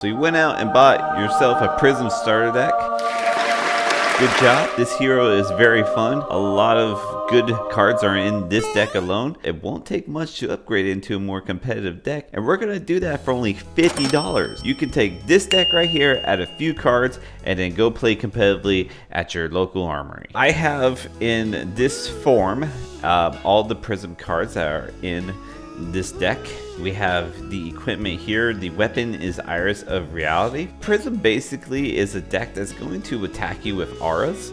So you went out and bought yourself a Prism starter deck. Good job. This hero is very fun. A lot of good cards are in this deck alone. It won't take much to upgrade into a more competitive deck, and we're going to do that for only $50. You can take this deck right here, add a few cards, and then go play competitively at your local armory. I have in this form all the Prism cards that are in this deck. We have the equipment here. The weapon is Iris of Reality. Prism basically is a deck that's going to attack you with auras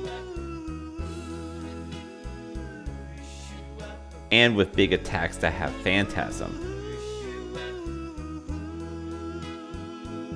and with big attacks that have Phantasm.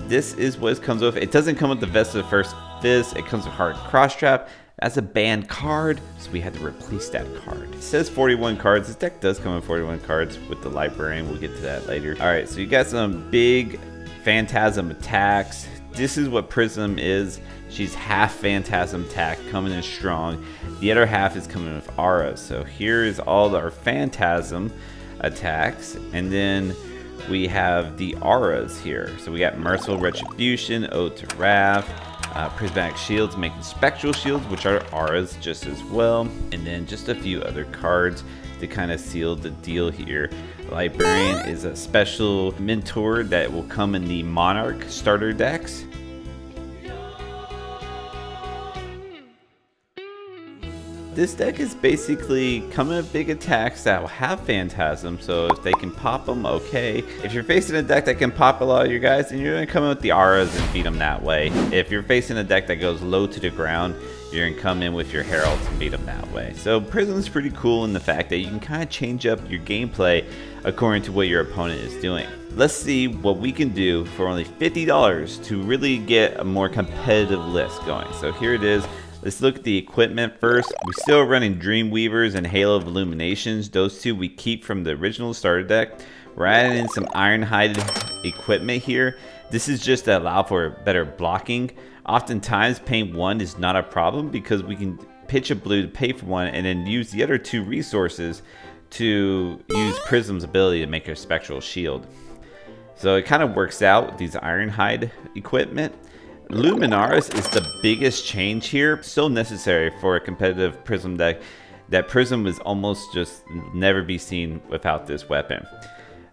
This is what it comes with. It doesn't come with the Vest of the First Fizz. It comes with Hard Cross Trap. That's a banned card, so we had to replace that card. It says 41 cards. This deck does come with 41 cards with the Librarian. We'll get to that later. All right, so you got some big Phantasm attacks. This is what Prism is. She's half Phantasm attack, coming in strong. The other half is coming with auras. So here's all our Phantasm attacks, and then we have the auras here. So we got Merciful Retribution, Ode to Wrath, Prismatic Shields, making Spectral Shields, which are auras just as well, and then just a few other cards to kind of seal the deal here. Librarian is a special mentor that will come in the Monarch starter decks. This deck is basically coming with big attacks that will have Phantasm, so if they can pop them, okay. If you're facing a deck that can pop a lot of your guys, then you're going to come in with the auras and beat them that way. If you're facing a deck that goes low to the ground, you're going to come in with your Heralds and beat them that way. So Prism's pretty cool in the fact that you can kind of change up your gameplay according to what your opponent is doing. Let's see what we can do for only $50 to really get a more competitive list going. So here it is. Let's look at the equipment first. We're still running Dreamweavers and Halo of Illuminations. Those two we keep from the original starter deck. We're adding in some Ironhide equipment here. This is just to allow for better blocking. Oftentimes paying one is not a problem because we can pitch a blue to pay for one and then use the other two resources to use Prism's ability to make a Spectral Shield. So it kind of works out with these Ironhide equipment. Luminaris is the biggest change here. So necessary for a competitive Prism deck that Prism was almost just never be seen without this weapon.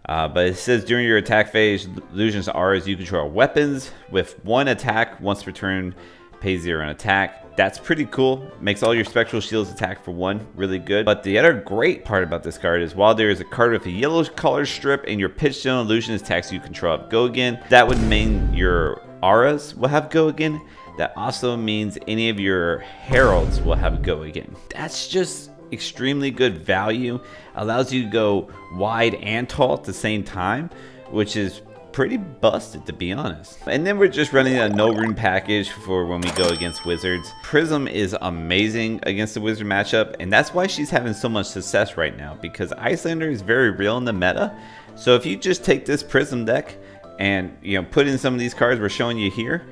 But it says during your attack phase, illusions auras, you control weapons with one attack once per turn, pay 0 an attack. That's pretty cool. Makes all your Spectral Shields attack for 1 really good. But the other great part about this card is while there is a card with a yellow color strip and your pitch zone illusions attacks you control up go again, that would mean your auras will have go again. That also means any of your heralds will have go again. That's just extremely good value. Allows you to go wide and tall at the same time, which is pretty busted, to be honest. And then we're just running a no rune package for when we go against wizards. Prism is amazing against the wizard matchup, and that's why she's having so much success right now, because Icelander is very real in the meta. So if you just take this Prism deck and put in some of these cards we're showing you here,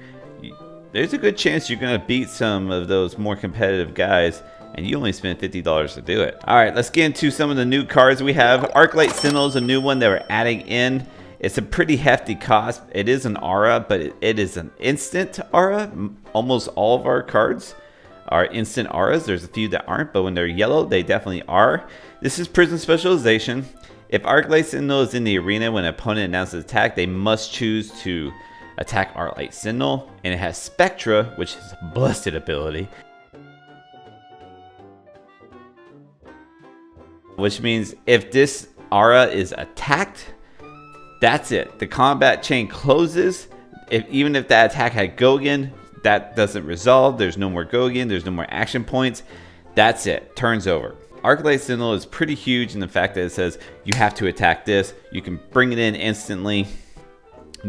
there's a good chance you're going to beat some of those more competitive guys, and you only spent $50 to do it. All right, let's get into some of the new cards we have. Arclight Sentinel is a new one that we're adding in. It's a pretty hefty cost. It is an aura, but it is an instant aura. Almost all of our cards are instant auras. There's a few that aren't, but when they're yellow, they definitely are. This is Prism Specialization. If Arclight Sentinel is in the arena when an opponent announces attack, they must choose to attack Arclight Sentinel, and it has Spectra, which is a busted ability. Which means if this aura is attacked, that's it. The combat chain closes. Even if that attack had go again, that doesn't resolve. There's no more go again. There's no more action points. That's it. Turns over. Arclight Sentinel is pretty huge in the fact that it says you have to attack this. You can bring it in instantly.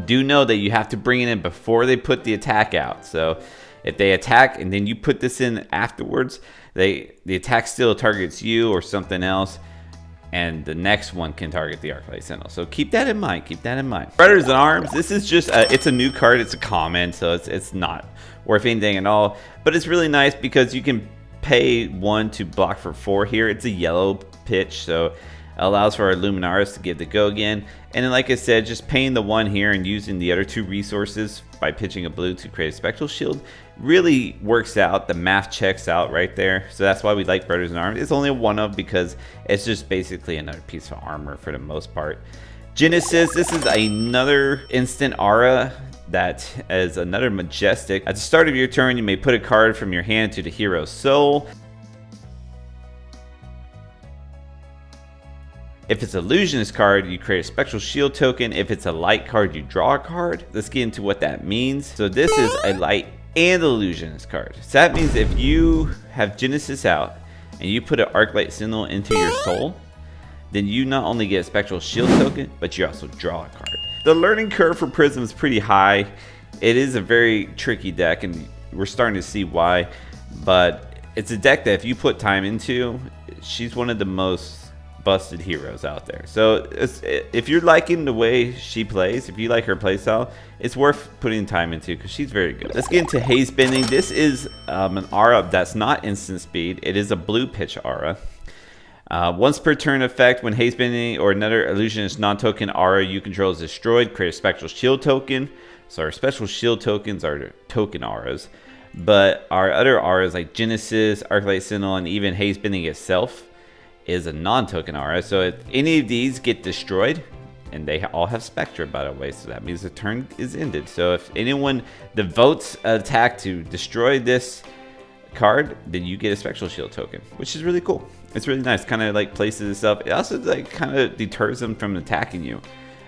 Do know that you have to bring it in before they put the attack out. So if they attack and then you put this in afterwards, the attack still targets you or something else, and the next one can target the Arclight Sentinel. So keep that in mind. Keep that in mind. Spreaders in Arms. This is just it's a new card. It's a common, so it's not worth anything at all. But it's really nice because you can pay 1 to block for 4 here. It's a yellow pitch, so allows for our Luminaris to give the go again. And then, like I said, just paying the 1 here and using the other 2 resources by pitching a blue to create a Spectral Shield really works out. The math checks out right there. So that's why we like Brothers in Arms. It's only a 1-of because it's just basically another piece of armor for the most part. Genesis, this is another instant aura that is another majestic. At the start of your turn, you may put a card from your hand to the hero's soul. If it's an illusionist card, you create a Spectral Shield token. If it's a light card, you draw a card. Let's get into what that means. So this is a light and illusionist card. So that means if you have Genesis out and you put an Arclight Sentinel into your soul, then you not only get a Spectral Shield token, but you also draw a card. The learning curve for Prism is pretty high. It is a very tricky deck, and we're starting to see why. But it's a deck that if you put time into, she's one of the most busted heroes out there. So if you're liking the way she plays, if you like her playstyle, it's worth putting time into because she's very good. Let's get into Haze Bending. This is an aura that's not instant speed. It is a blue pitch aura. Once per turn effect, when Haze Bending or another illusionist non-token aura you control is destroyed, create a Spectral Shield token. So our Spectral Shield tokens are token auras. But our other auras like Genesis, Arclight Sentinel, and even Haze Bending itself is a non-token aura. So if any of these get destroyed, and they all have Spectra, by the way, so that means the turn is ended. So if anyone devotes an attack to destroy this card, then you get a Spectral Shield token, which is really cool. It's really nice. Kind of like places itself. It also like kind of deters them from attacking you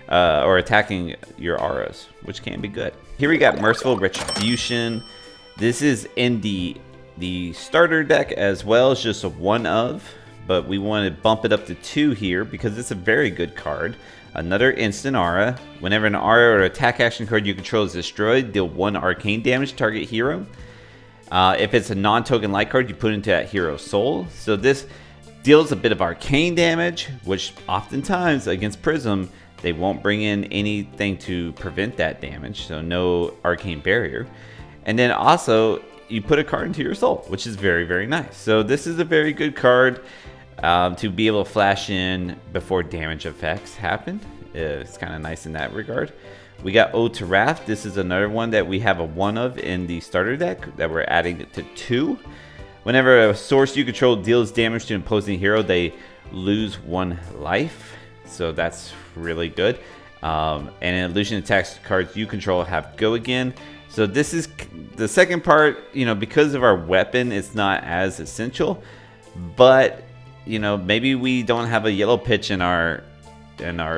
or attacking your auras, which can be good. Here we got Merciful Retribution. This is in the starter deck as well as just a 1-of. But we want to bump it up to 2 here because it's a very good card. Another instant aura. Whenever an aura or attack action card you control is destroyed, deal 1 arcane damage to target hero. If it's a non-token light card, you put it into that hero's soul. So this deals a bit of arcane damage, which oftentimes against Prism, they won't bring in anything to prevent that damage. So no arcane barrier. And then also, you put a card into your soul, which is very, very nice. So this is a very good card to be able to flash in before damage effects happen. It's kind of nice in that regard. We got Ode to Wrath. This is another one that we have a 1-of in the starter deck that we're adding it to 2. Whenever a source you control deals damage to an opposing hero, they lose 1 life. So that's really good. And in illusion attacks, cards you control have go again. So this is the second part, you know, because of our weapon, it's not as essential. But, you know, maybe we don't have a yellow pitch in our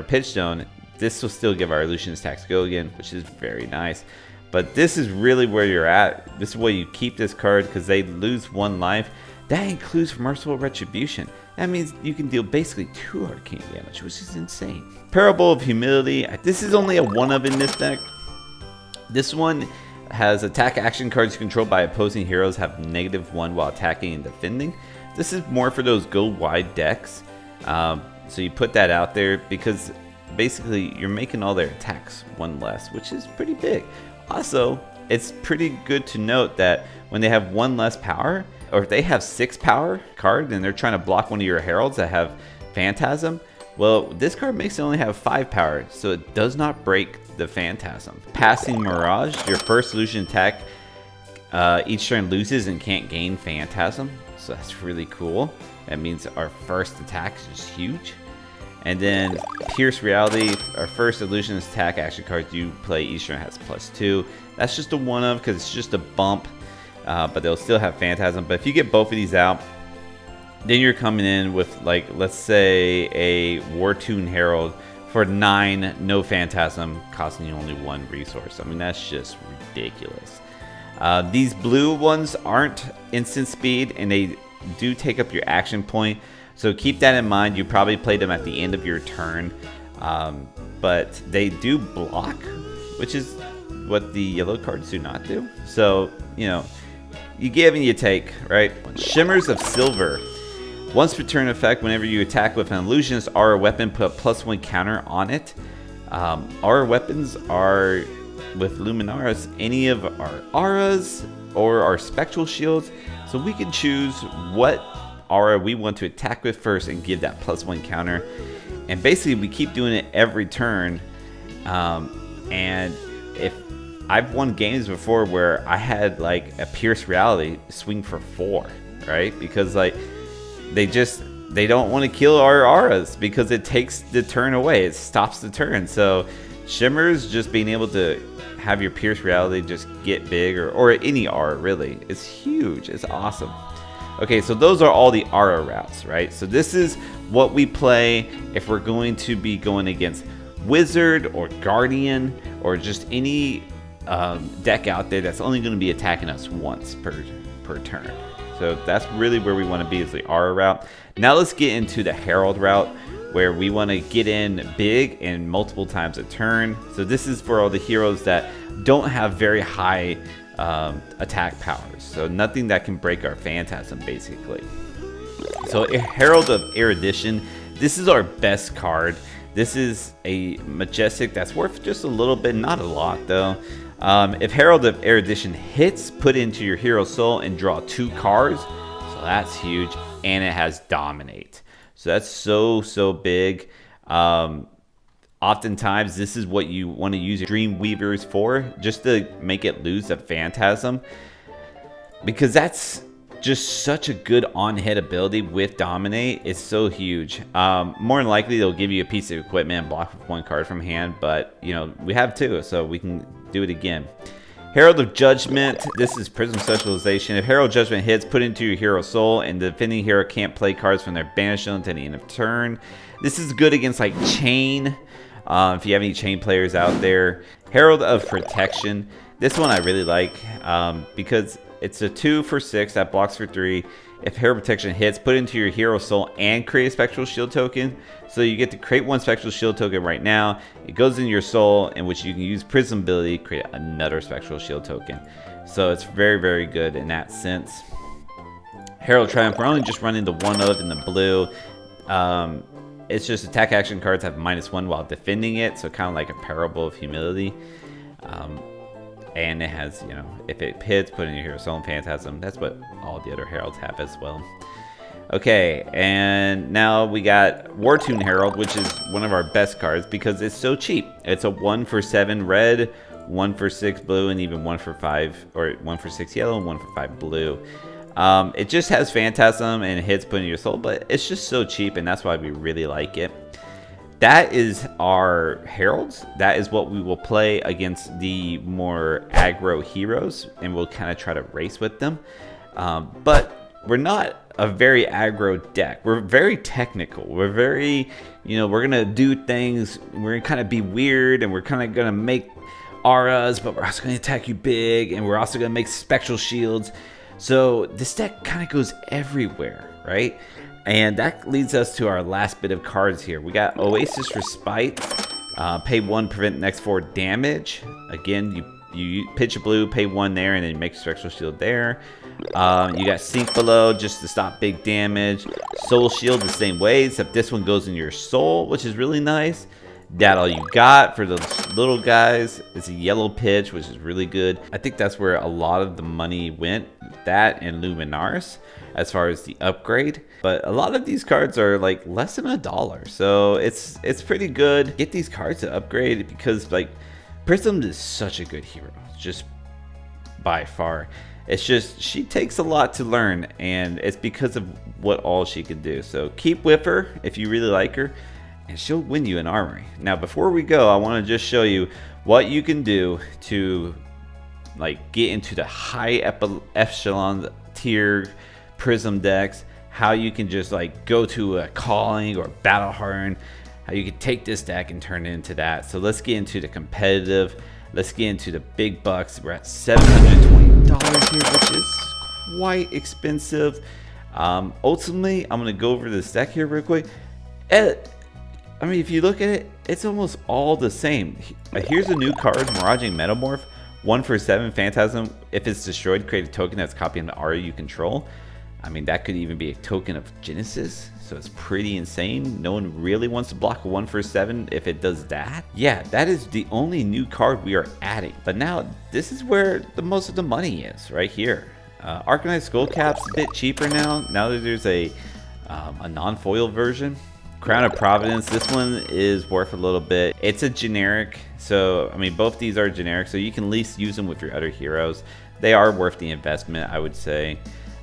pitch zone. This will still give our illusion attacks go again, which is very nice. But this is really where you're at. This is where you keep this card because they lose 1 life. That includes Merciful Retribution. That means you can deal basically 2 arcane damage, which is insane. Parable of Humility. This is only a 1-of in this deck. This one has attack action cards controlled by opposing heroes have -1 while attacking and defending. This is more for those go wide decks. So you put that out there because basically you're making all their attacks 1 less, which is pretty big. Also, it's pretty good to note that when they have 1 less power, or if they have 6 power card and they're trying to block one of your heralds that have Phantasm, well, this card makes it only have 5 power, so it does not break the Phantasm. Passing Mirage, your first illusion attack each turn loses and can't gain Phantasm, so that's really cool. That means our first attack is just huge. And then Pierce Reality, our first illusion attack action card you play each turn has +2. That's just a 1-of because it's just a bump, but they'll still have Phantasm. But if you get both of these out, then you're coming in with, like, let's say a War-Tune Herald for 9, no Phantasm, costing you only 1 resource. I mean, that's just ridiculous. These blue ones aren't instant speed, and they do take up your action point. So keep that in mind. You probably played them at the end of your turn. But they do block, which is what the yellow cards do not do. So, you know, you give and you take, right? Shimmers of Silver. Once per turn effect, whenever you attack with an illusionist aura weapon, put a +1 counter on it. Our weapons are with Luminaris, any of our auras or our spectral shields. So we can choose what aura we want to attack with first and give that +1 counter. And basically we keep doing it every turn. And if I've won games before where I had like a Pierce Reality swing for 4, right? Because like they don't want to kill our auras because it takes the turn away. It stops the turn. So Shimmers, just being able to have your Pierce Reality just get big, or any aura really, it's huge. It's awesome. Okay, so those are all the aura routes, right? So this is what we play if we're going to be going against Wizard or Guardian or just any deck out there that's only going to be attacking us once per turn. So that's really where we want to be, is the aura route. Now let's get into the Herald route, where we want to get in big and multiple times a turn. So this is for all the heroes that don't have very high attack powers. So nothing that can break our Phantasm, basically. So Herald of Erudition, this is our best card. This is a Majestic that's worth just a little bit, not a lot though. If Herald of Erudition hits, put into your Hero Soul and draw 2 cards. So that's huge. And it has Dominate. So that's so big. Oftentimes, this is what you want to use your Dream Weavers for, just to make it lose the Phantasm. Because that's just such a good on-hit ability with Dominate. It's so huge. More than likely, they'll give you a piece of equipment and block with 1 card from hand. But, you know, we have 2, so we can do it again. Herald of Judgment, this is Prism Specialization. If Herald of Judgment hits, put into your Hero Soul, and the defending hero can't play cards from their banish zone until the end of turn. This is good against like Chain, if you have any Chain players out there. Herald of Protection, this one I really like because it's a 2 for 6 that blocks for 3. If Herald Protection hits, put into your Hero Soul and create a Spectral Shield token. So you get to create 1 Spectral Shield token right now. It goes in your soul, in which you can use Prism ability, create another Spectral Shield token. So it's very good in that sense. Herald Triumph, we're only just running the 1 of in the blue. It's just attack action cards have -1 while defending it, so kind of like a Parable of Humility. And it has, you know, if it hits, put in your Hero Soul and Phantasm. That's what all the other Heralds have as well. Okay, and now we got Wartune Herald, which is one of our best cards because it's so cheap. It's a 1 for 7 red, 1 for 6 blue, and even 1 for 5, or 1 for 6 yellow and 1 for 5 blue. It just has Phantasm and it hits, put in your soul, but it's just so cheap, and that's why we really like it. That is our Heralds. That is what we will play against the more aggro heroes, and we'll kind of try to race with them. But we're not a very aggro deck. We're very technical. We're very, you know, we're going to do things. We're going to kind of be weird, and we're kind of going to make auras, but we're also going to attack you big, and we're also going to make spectral shields. So this deck kind of goes everywhere, right? And that leads us to our last bit of cards here. We got Oasis Respite. Pay 1, prevent next 4 damage. Again, you pitch a blue, pay 1 there, and then you make a Spectral Shield there. You got Sink Below just to stop big damage. Soul Shield the same way, except this one goes in your soul, which is really nice. That All You Got for those little guys. It's a yellow pitch, which is really good. I think that's where a lot of the money went. That and Luminaris as far as the upgrade. But a lot of these cards are like less than $1. So it's pretty good. Get these cards to upgrade because like Prism is such a good hero. Just by far. It's just she takes a lot to learn, and it's because of what all she can do. So keep with her if you really like her, and she'll win you an armory. Now before we go, I want to just show you what you can do to like get into the high echelon tier Prism decks. How you can just like go to a Calling or Battle Hardened, how you can take this deck and turn it into that. So let's get into the competitive. Let's get into the big bucks. We're at $720 here, which is quite expensive. Ultimately, I'm gonna go over this deck here real quick. I mean, if you look at it, it's almost all the same. Here's a new card, Miraging Metamorph. 1 for 7 Phantasm. If it's destroyed, create a token that's copying the aura you control. I mean, that could even be a token of Genesis, so it's pretty insane. No one really wants to block a 1 for 7 if it does that. Yeah, that is the only new card we are adding. But now, this is where the most of the money is, right here. Arcanite Skullcap's a bit cheaper now. Now that there's a non-foil version. Crown of Providence, this one is worth a little bit. It's a generic, so I mean both these are generic, so you can at least use them with your other heroes. They are worth the investment, I would say.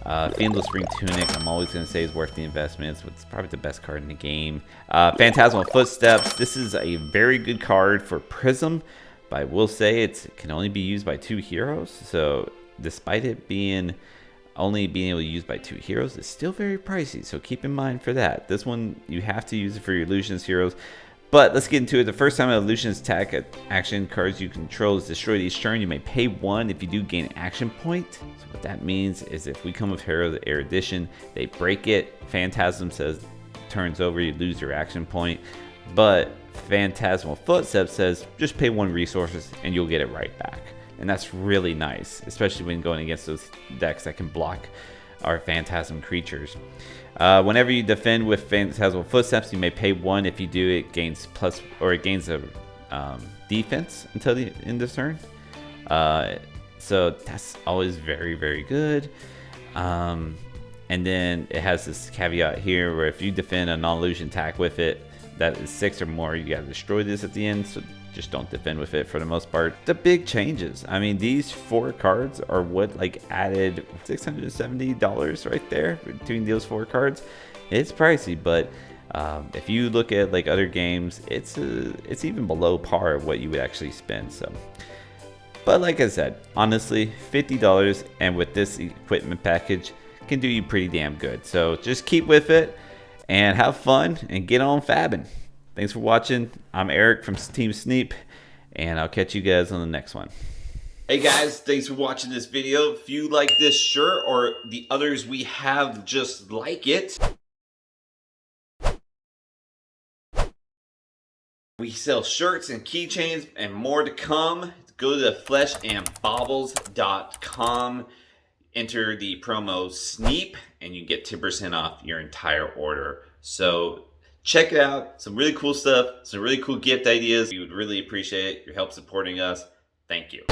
Fiendless Spring Tunic, I'm always going to say is worth the investment. It's probably the best card in the game. Phantasmal Footsteps, this is a very good card for Prism, but I will say it can only be used by 2 heroes. So despite it only being able to use by 2 heroes, it's still very pricey. So keep in mind for that. This one, you have to use it for your Illusionist heroes. But let's get into it. The first time an Illusionist attack action cards you control is destroyed each turn, you may pay 1 if you do gain an action point. So what that means is if we come with Herald of the Air Edition, they break it. Phantasm says turns over, you lose your action point. But Phantasmal Footsteps says just pay 1 resources and you'll get it right back. And that's really nice, especially when going against those decks that can block our Phantasm creatures. Whenever you defend with Phantasmal Footsteps, you may pay 1. If you do, it gains a defense until the end of turn. So that's always very, very good. And then it has this caveat here where if you defend a non-illusion attack with it that is 6 or more, you gotta destroy this at the end. So just don't defend with it for the most part. The big changes. I mean, these 4 cards are what added $670 right there between those 4 cards. It's pricey, but if you look at other games, it's even below par of what you would actually spend. So, but like I said, honestly, $50 and with this equipment package can do you pretty damn good. So just keep with it and have fun and get on fabbing. Thanks for watching. I'm Eric from Team Sneep, and I'll catch you guys on the next one. Hey guys, thanks for watching this video. If you like this shirt or the others we have just like it, we sell shirts and keychains and more to come. Go to fleshandbaubles.com, enter the promo Sneep, and you get 10% off your entire order. So check it out. Some really cool stuff, some really cool gift ideas. We would really appreciate your help supporting us. Thank you.